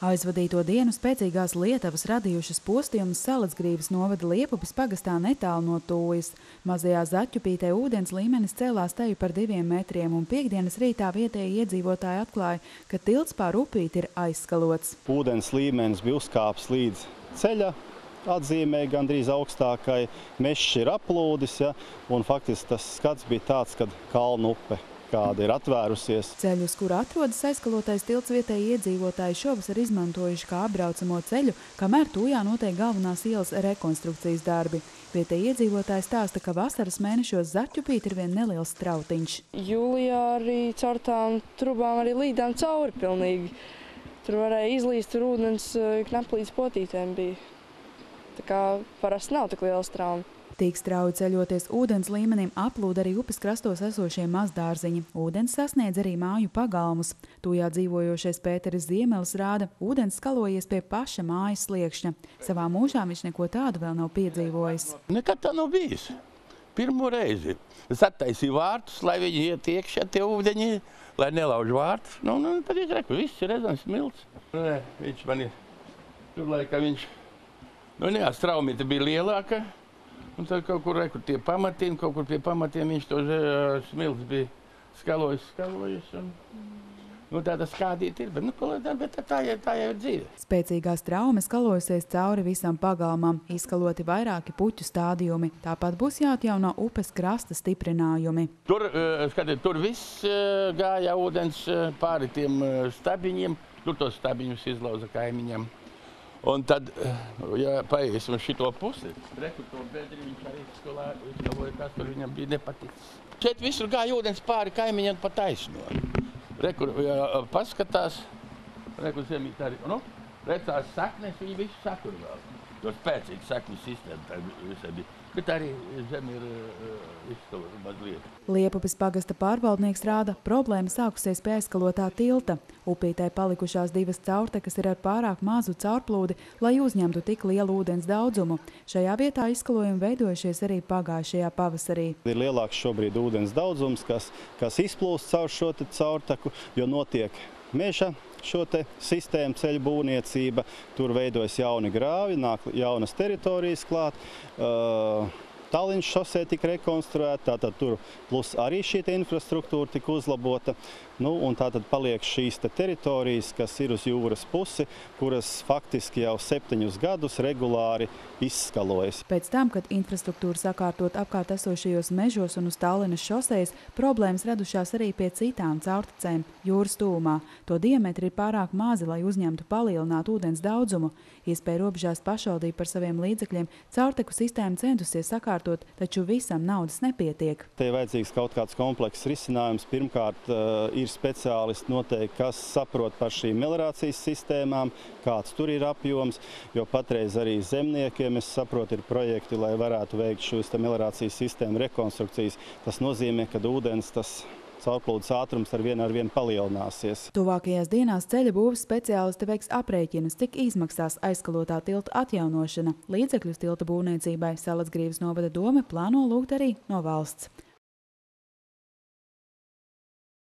Aizvadīto dienu spēcīgās lietavas radījušas postījumus Salacgrīvas novada Liepupes pagastā netālu no Tūjas. Mazajā Zaķupītē ūdens līmenis cēlās teju par 2 metriem, un piekdienas rītā vietēji iedzīvotāji atklāja, ka tilts pār upīti ir aizskalots. Ūdens līmenis bija uzkāpis līdz ceļa atzīmē, gandrīz augstākai. Mežs ir aplūdis, un faktiski tas skats bija tāds, kad kalnu upe kāda ir atvērusies. Ceļu, uz kura atrodas aizskalotais tilts, vietēji iedzīvotāji šovasar izmantojuši kā apbraucamo ceļu, kamēr Tūjā notiek galvenās ielas rekonstrukcijas darbi. Vietēji iedzīvotāji stāsta, ka vasaras mēnešos Zaķupīte ir vien neliels strautiņš. Jūlijā arī caur tām trubām arī līdām cauri pilnīgi. Tur varēja izlīst, tur ūdens knap līdz potītēm bija. Tā kā parasti nav tik liela trauma. Tik strauji ceļoties ūdens līmenim aplūd arī upes krastos esošie mazdārziņi. Ūdens sasniedz arī māju pagalmus. Tūjā dzīvojošais Pēteris Ziemelis rāda, ūdens skalojies pie paša mājas sliekšņa. Savā mūžā viņš neko tādu vēl nav piedzīvojis. Nekad tā nav bijis. Pirmo reizi. Es attaisīju vārtus, lai viņi iet iekšā tie ūdeņi, lai nelauž vārtus. Tad es reku, viss ir redzams smilts. Viņš man ir, tur laikā viņš, straumīte bija lielāka. Un tad kaut kur tie pamatiem, kaut kur pie pamatiem viņš to smilts bija skalojis. Tāda skādīta ir, bet tā jau ir dzīve. Spēcīgās traumas skalojusies cauri visam pagalmam, izskaloti vairāki puķu stādījumi. Tāpat būs jāatjauno upes krasta stiprinājumi. Tur viss gāja ūdens pāri tiem stabiņiem, tur tos stabiņus izlauza kaimiņam. Un tad, ja paiesim šito pusi, reku to bedri, viņš arī izskaloja, kas tur viņam bija nepaticis. Šeit visur gāja ūdens pāri kaimiņiem pa taisno. Reku paskatās, reku zemīt arī, recās saknes, viņi visu sakur vēl. Jo spēcīgi sakņu sistēma tā visai bija. Bet arī zem ir izskalota mazliet. Liepupes pagasta pārvaldnieks rāda, problēma sākusies pie aizskalotā tilta. Upītē palikušās 2 caurtekas ir ar pārāk mazu caurplūdi, lai uzņemtu tik lielu ūdens daudzumu. Šajā vietā izskalojumi veidojušies arī pagājušajā pavasarī. Ir lielāks šobrīd ūdens daudzums, kas izplūst caur šo caurteku, jo notiek meža šo sistēmu ceļu būvniecība, tur veidojas jauni grāvi, nāk jaunas teritorijas klāt. Talliņas šosē tika rekonstruēta, tātad tur plus arī šī infrastruktūra tika uzlabota. Un tātad paliek šīs teritorijas, kas ir uz jūras pusi, kuras faktiski jau 7 gadus regulāri izskalojas. Pēc tam, kad infrastruktūra sakārtot apkārt esošajos mežos un uz Tallinas šosejas, problēmas radušās arī pie citām caurtecēm jūras tūmā. To diametri ir pārāk mazi, lai uzņemtu palielinātu ūdens daudzumu. Iespēja robežās pašvaldība par saviem līdzekļiem caurteku sistēmu centusies sakārtot, taču visam naudas nepietiek. Te ir vajadzīgs kaut kāds komplekss risinājums. Pirmkārt, ir speciālisti noteikti, kas saprot par šīm meliorācijas sistēmām, kāds tur ir apjoms, jo patreiz arī zemniekiem, es saprotu, ir projekti, lai varētu veikt šos meliorācijas sistēmu rekonstrukcijas. Tas nozīmē, ka ūdens caurplūdes ātrums ar vien palielināsies. Tuvākajās dienās ceļa būvs speciālisti veiks aprēķinus, cik izmaksās aizskalotā tilta atjaunošana. Līdzekļus tilta būvniecībai Salacgrīvas novada dome plāno lūgt arī no valsts.